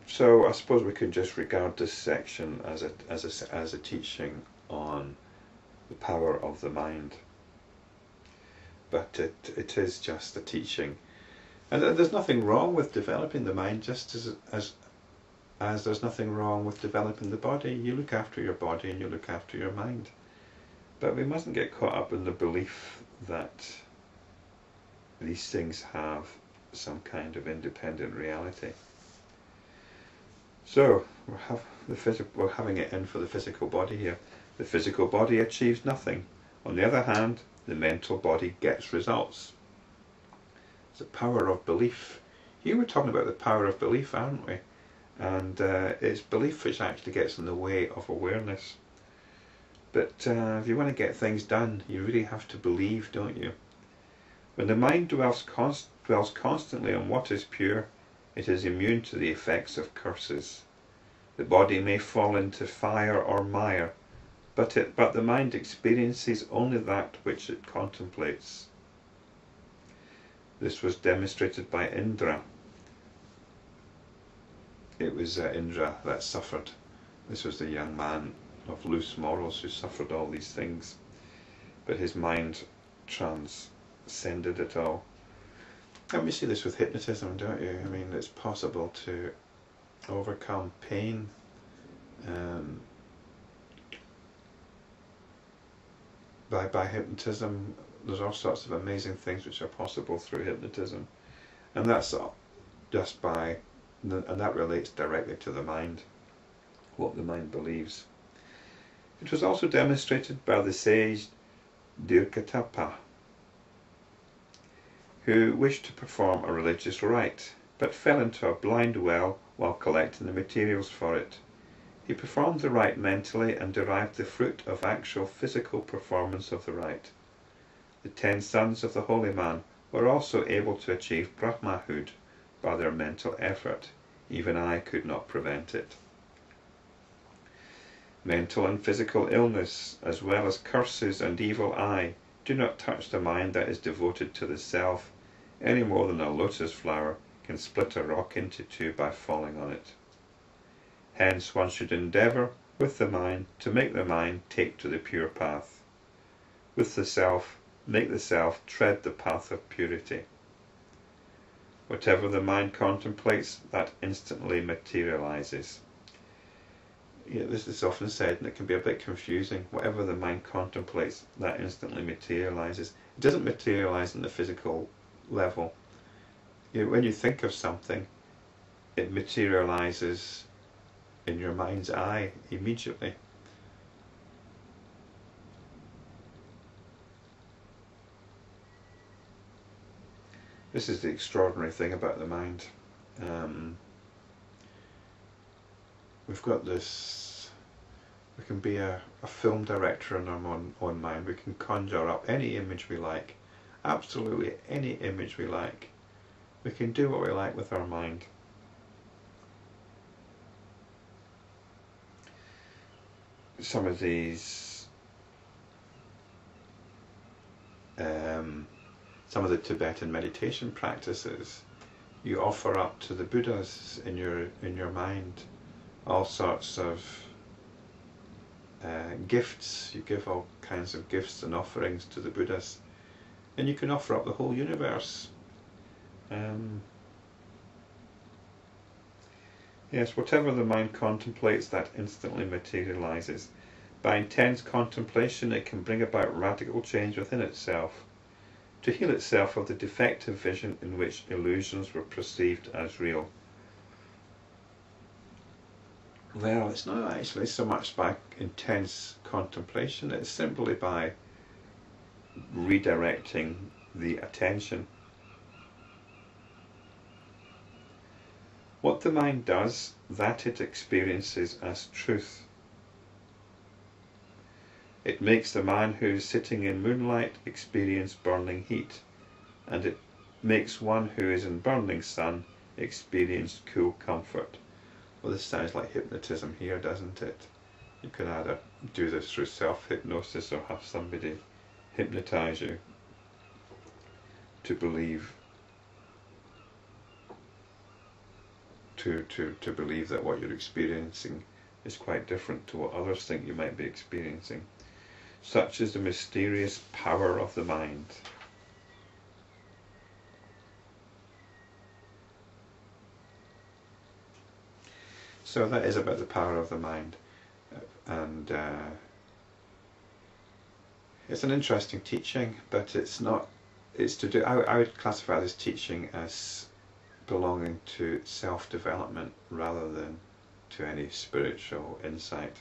So I suppose we could just regard this section as a teaching on the power of the mind. But it is just a teaching. And there's nothing wrong with developing the mind, just as there's nothing wrong with developing the body. You look after your body and you look after your mind. But we mustn't get caught up in the belief that these things have some kind of independent reality. So we're having it in for the physical body here. The physical body achieves nothing. On the other hand, the mental body gets results. It's the power of belief. Here we're talking about the power of belief, aren't we? And it's belief which actually gets in the way of awareness. But if you want to get things done, you really have to believe, don't you? When the mind dwells constantly on what is pure, it is immune to the effects of curses. The body may fall into fire or mire, but the mind experiences only that which it contemplates. This was demonstrated by Indra. It was Indra that suffered. This was the young man of loose morals who suffered all these things, but his mind transcended it all. And we see this with hypnotism, don't you? I mean, it's possible to overcome pain by hypnotism. There's all sorts of amazing things which are possible through hypnotism, and that's just by, and that relates directly to the mind, what the mind believes. It was also demonstrated by the sage Dirghatapa, who wished to perform a religious rite, but fell into a blind well while collecting the materials for it. He performed the rite mentally and derived the fruit of actual physical performance of the rite. The 10 sons of the holy man were also able to achieve Brahmahood by their mental effort. Even I could not prevent it. Mental and physical illness, as well as curses and evil eye, do not touch the mind that is devoted to the self, any more than a lotus flower can split a rock into two by falling on it. Hence one should endeavour, with the mind, to make the mind take to the pure path. With the self, make the self tread the path of purity. Whatever the mind contemplates, that instantly materialises. This is often said, and it can be a bit confusing. Whatever the mind contemplates, that instantly materialises. It doesn't materialise on the physical level. When you think of something, it materialises in your mind's eye immediately. This is the extraordinary thing about the mind. We've got this, we can be a film director in our own mind. We can conjure up any image we like, absolutely any image we like. We can do what we like with our mind. Some of these, some of the Tibetan meditation practices, you offer up to the Buddhas in your mind all sorts of gifts. You give all kinds of gifts and offerings to the Buddhas, and you can offer up the whole universe. Yes, whatever the mind contemplates, that instantly materialises. By intense contemplation, it can bring about radical change within itself, to heal itself of the defective vision in which illusions were perceived as real. Well, it's not actually so much by intense contemplation, it's simply by redirecting the attention. What the mind does, that it experiences as truth. It makes the man who is sitting in moonlight experience burning heat, and it makes one who is in burning sun experience cool comfort. Well, this sounds like hypnotism here, doesn't it? You can either do this through self-hypnosis or have somebody hypnotise you to believe. to believe that what you're experiencing is quite different to what others think you might be experiencing. Such is the mysterious power of the mind. So that is about the power of the mind, and it's an interesting teaching, but it's not. It's to do. I would classify this teaching as belonging to self-development rather than to any spiritual insight.